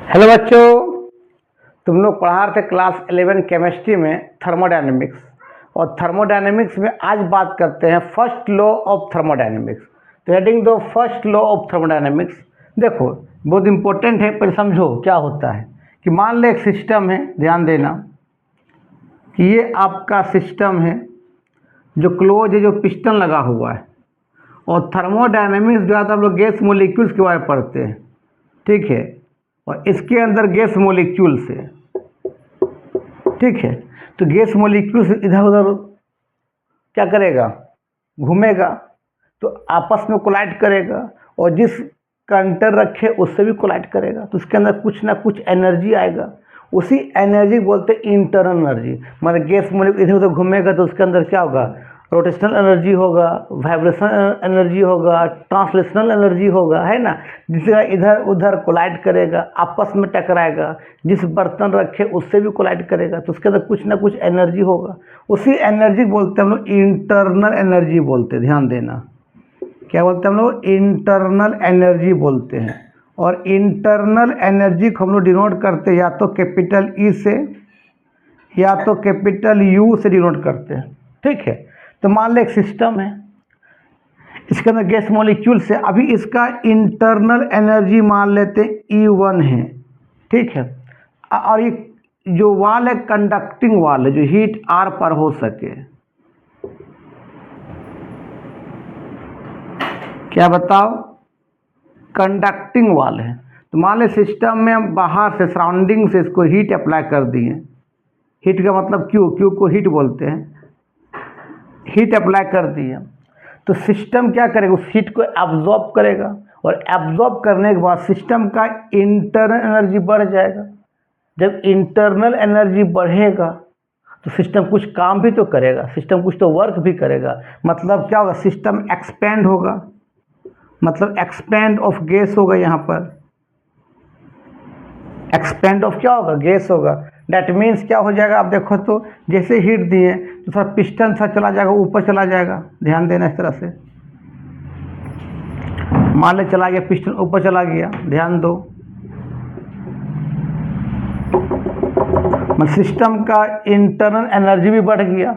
Hello बच्चों, तुम लोग पढ़ा रहे थे क्लास 11 केमिस्ट्री में थर्मोडायनेमिक्स। और थर्मोडायनेमिक्स में आज बात करते हैं फर्स्ट लॉ ऑफ थर्मोडायनेमिक्स। तो हेडिंग दो फर्स्ट लॉ ऑफ थर्मोडायनेमिक्स। देखो बहुत इंपॉर्टेंट है, पर समझो क्या होता है कि मान ले एक सिस्टम है, ध्यान देना कि ये आपका सिस्टम है जो क्लोज है, जो पिस्टन लगा हुआ है। और थर्मोडायनेमिक्स जो है तो हम लोग गैस मोलिक्यूल्स के बारे में पढ़ते हैं, ठीक है। और इसके अंदर गैस मोलिक्यूल्स है, ठीक है। तो गैस मोलिक्यूल्स इधर उधर क्या करेगा, घूमेगा, तो आपस में कोलाइड करेगा और जिस कंटेनर रखे उससे भी कोलाइड करेगा, तो उसके अंदर कुछ ना कुछ एनर्जी आएगा। उसी एनर्जी बोलते हैं इंटरनल एनर्जी। मतलब गैस मोलिक्यूल इधर उधर घूमेगा तो उसके अंदर क्या होगा, रोटेशनल एनर्जी होगा, वाइब्रेशनल एनर्जी होगा, ट्रांसलेशनल एनर्जी होगा, है ना। जिसका इधर उधर कोलाइड करेगा, आपस में टकराएगा, जिस बर्तन रखे उससे भी कोलाइड करेगा, तो उसके अंदर कुछ ना कुछ एनर्जी होगा। उसी एनर्जी बोलते हैं हम लोग इंटरनल एनर्जी बोलते हैं। ध्यान देना, क्या बोलते हैं हम लोग, इंटरनल एनर्जी बोलते हैं। और इंटरनल एनर्जी को हम लोग डिनोट करते हैं या तो कैपिटल ई से या तो कैपिटल यू से डिनोट करते हैं, ठीक है। तो मान ले एक सिस्टम है, इसके अंदर गैस मॉलिक्यूल से, अभी इसका इंटरनल एनर्जी मान लेते हैं E1 है, ठीक है। और ये जो वाल है कंडक्टिंग वाल है, जो हीट आर पर हो सके, क्या बताओ, कंडक्टिंग वाल है। तो मान ले सिस्टम में हम बाहर से सराउंडिंग से इसको हीट अप्लाई कर दिए। हीट का मतलब क्यू को हीट बोलते हैं। हीट अप्लाई कर दिए तो सिस्टम क्या करेगा, उस हीट को एब्जॉर्ब करेगा और एब्जॉर्ब करने के बाद सिस्टम का इंटरनल एनर्जी बढ़ जाएगा। जब इंटरनल एनर्जी बढ़ेगा तो सिस्टम कुछ काम भी तो करेगा, सिस्टम कुछ तो वर्क भी करेगा। मतलब क्या होगा, सिस्टम एक्सपेंड होगा, मतलब एक्सपेंड ऑफ गैस होगा। यहाँ पर एक्सपेंड ऑफ क्या होगा, गैस होगा। डैट मीन्स क्या हो जाएगा, आप देखो तो जैसे हीट दिए तो थोड़ा पिस्टन सा चला जाएगा, ऊपर चला जाएगा। ध्यान देना, इस तरह से मान ले चला गया, पिस्टन ऊपर चला गया, ध्यान दो। सिस्टम का इंटरनल एनर्जी भी बढ़ गया।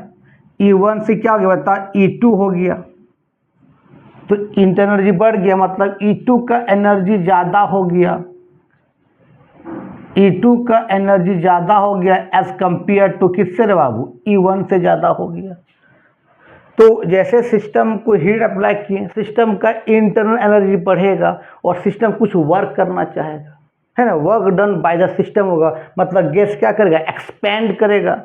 E1 से क्या हो गया बता, E2 हो गया। तो इंटरनल एनर्जी बढ़ गया मतलब E2 का एनर्जी ज़्यादा हो गया। E2 का एनर्जी ज़्यादा हो गया एज कंपेयर टू किससे रे बाबू, E1 से ज़्यादा हो गया। तो जैसे सिस्टम को हीट अप्लाई किए, सिस्टम का इंटरनल एनर्जी बढ़ेगा और सिस्टम कुछ वर्क करना चाहेगा, है ना। Work done by the system होगा, मतलब गैस क्या करेगा, एक्सपेंड करेगा।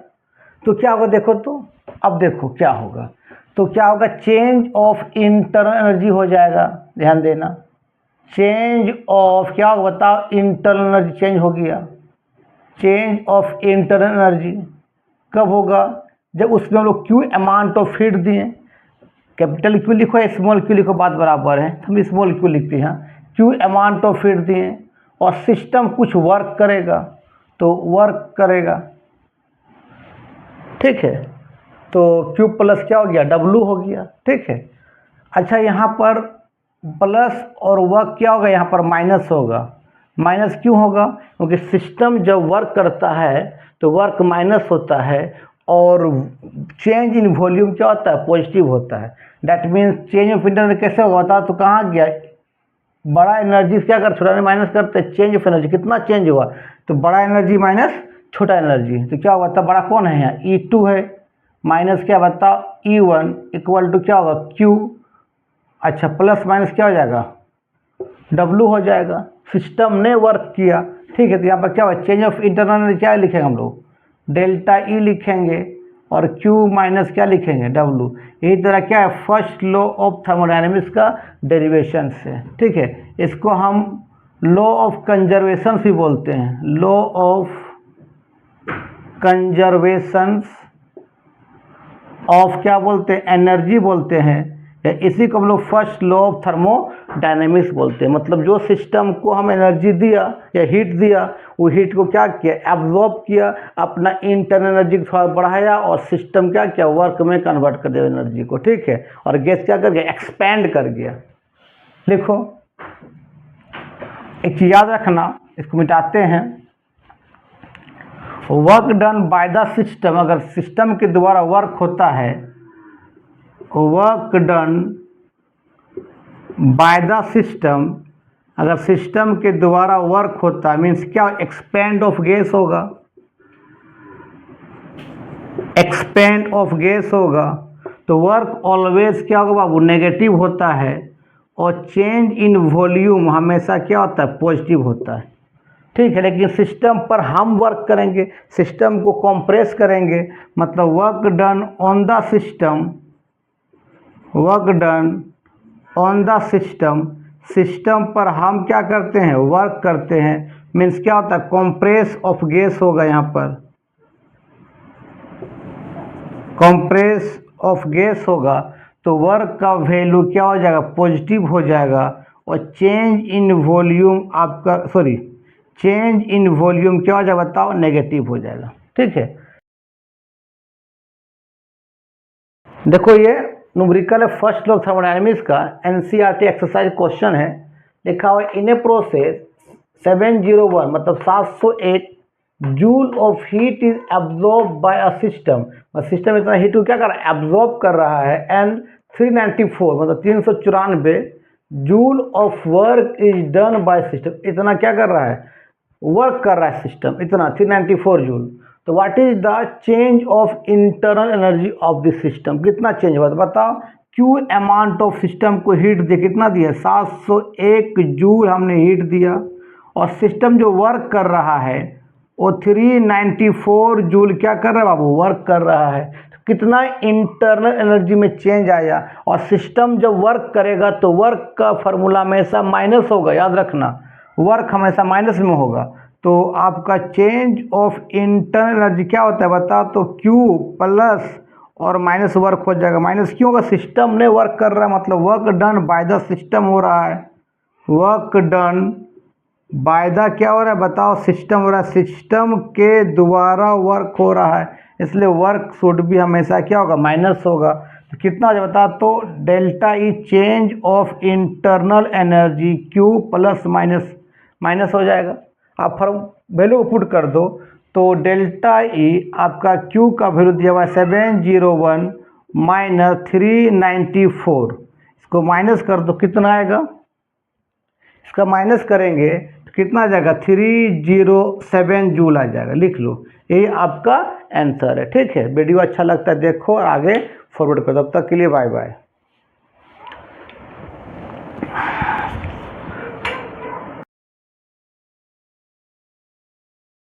तो क्या होगा, देखो तो अब देखो क्या होगा, तो क्या होगा, चेंज ऑफ इंटरनल एनर्जी हो जाएगा। ध्यान देना, चेंज ऑफ क्या होगा बताओ, इंटरनल एनर्जी चेंज हो गया। चेंज ऑफ इंटरनल एनर्जी कब होगा, जब उसमें हम लोग क्यू अमाउंट ऑफ हीट दिए। कैपिटल क्यू लिखो या स्मॉल क्यू लिखो, बात बराबर है, हम स्मॉल क्यू लिखते हैं। क्यू अमाउंट ऑफ हीट दिए और सिस्टम कुछ वर्क करेगा, तो वर्क करेगा, ठीक है। तो क्यू प्लस क्या हो गया, डब्लू हो गया, ठीक है। अच्छा, यहाँ पर प्लस और वर्क क्या होगा, यहाँ पर माइनस होगा। माइनस क्यों होगा, क्योंकि सिस्टम जब वर्क करता है तो वर्क माइनस होता है और चेंज इन वॉल्यूम क्या होता है, पॉजिटिव होता है। That means change of internal कैसे होगा बताओ, तो कहाँ गया, बड़ा एनर्जी क्या कर, छोटा माइनस करते, चेंज ऑफ एनर्जी कितना चेंज हुआ, तो बड़ा एनर्जी माइनस छोटा एनर्जी, तो क्या होगा, तब बड़ा कौन है यहाँ, E2 है, माइनस क्या बताओ, E1 इक्वल टू क्या होगा, Q। अच्छा, प्लस माइनस क्या हो जाएगा, W हो जाएगा। सिस्टम ने वर्क किया, ठीक है। तो यहाँ पर क्या होगा, चेंज ऑफ इंटरनल क्या लिखेंगे हम लोग, डेल्टा E लिखेंगे और Q माइनस क्या लिखेंगे, W। यही तरह क्या है, फर्स्ट लॉ ऑफ थर्मोडायनेमिक्स का डेरिवेशन से, ठीक है। इसको हम लॉ ऑफ कंजर्वेशन भी बोलते हैं, लॉ ऑफ कंजर्वेशन ऑफ क्या बोलते हैं, एनर्जी बोलते हैं। इसी को हम लोग फर्स्ट लॉ ऑफ थर्मोडायनेमिक्स बोलते हैं। मतलब जो सिस्टम को हम एनर्जी दिया या हीट दिया, वो हीट को क्या किया, एब्जॉर्ब किया, अपना इंटरनल एनर्जी को थोड़ा बढ़ाया और सिस्टम क्या किया, वर्क में कन्वर्ट कर दिया एनर्जी को, ठीक है। और गैस क्या कर गया, एक्सपैंड कर गया। लिखो, एक चीज याद रखना, इसको मिटाते हैं। Work done by the system, अगर सिस्टम के द्वारा वर्क होता है, work done by the system, अगर सिस्टम के द्वारा वर्क होता है मीन्स क्या, एक्सपेंड ऑफ गैस होगा, एक्सपेंड ऑफ गैस होगा। तो वर्क ऑलवेज क्या होगा बाबू, नेगेटिव होता है, और चेंज इन वॉल्यूम हमेशा क्या होता है, पॉजिटिव होता है। ठीक है, लेकिन सिस्टम पर हम वर्क करेंगे, सिस्टम को कंप्रेस करेंगे, मतलब work done on the system, work done on the system, system पर हम क्या करते हैं, वर्क करते हैं, मीन्स क्या होता है, कंप्रेस ऑफ गैस होगा, यहाँ पर कंप्रेस ऑफ गैस होगा। तो वर्क का वैल्यू क्या हो जाएगा, पॉजिटिव हो जाएगा, और चेंज इन वॉल्यूम आपका, सॉरी, चेंज इन वॉल्यूम क्या हो जाएगा बताओ, नेगेटिव हो जाएगा। ठीक है, देखो ये न्यूमेरिकल है, फर्स्ट लॉ ऑफ थर्मोडायनेमिक्स का एनसीईआरटी एक्सरसाइज क्वेश्चन है। लिखा हुआ इन ए प्रोसेस 701 मतलब 701 joule of heat is absorb by a system, system इतना हीट को क्या कर रहा है, एब्जॉर्ब कर रहा है, एंड 394 मतलब 394 joule of work is done by system, इतना क्या कर रहा है, वर्क कर रहा है सिस्टम, इतना 394 जूल। तो what is the change of internal energy of the system, कितना चेंज हुआ, तो बताओ। क्यू अमाउंट ऑफ सिस्टम को हीट दिया, कितना दिया, 701 जूल हमने हीट दिया, और सिस्टम जो वर्क कर रहा है वो 394 जूल क्या कर रहा है बाबू, वर्क कर रहा है। तो कितना इंटरनल एनर्जी में चेंज आया, और सिस्टम जब वर्क करेगा तो वर्क का फॉर्मूला हमेशा माइनस होगा, याद रखना, वर्क हमेशा माइनस में होगा। तो आपका चेंज ऑफ इंटरनल एनर्जी क्या होता है बताओ, तो Q प्लस और माइनस वर्क हो जाएगा, माइनस क्यों होगा, सिस्टम ने वर्क कर रहा है, मतलब work done by the system हो रहा है, वर्क डन बाय द क्या हो रहा है बताओ, सिस्टम हो रहा है, सिस्टम के द्वारा वर्क हो रहा है, इसलिए वर्क शुड भी हमेशा क्या होगा, माइनस होगा। तो कितना हो जाए बता, तो delta E change of internal energy Q plus minus minus हो जाएगा। आप फॉर्म वैल्यू को पुट कर दो, तो डेल्टा ई आपका Q का वैल्यू दिया हुआ है 701 माइनस 394, इसको माइनस कर दो, कितना आएगा, इसका माइनस करेंगे तो कितना आ जाएगा, 307 जूल आ जाएगा, लिख लो, यही आपका आंसर है। ठीक है, वीडियो अच्छा लगता है देखो और आगे फॉरवर्ड करो, तब तक के लिए बाय बाय।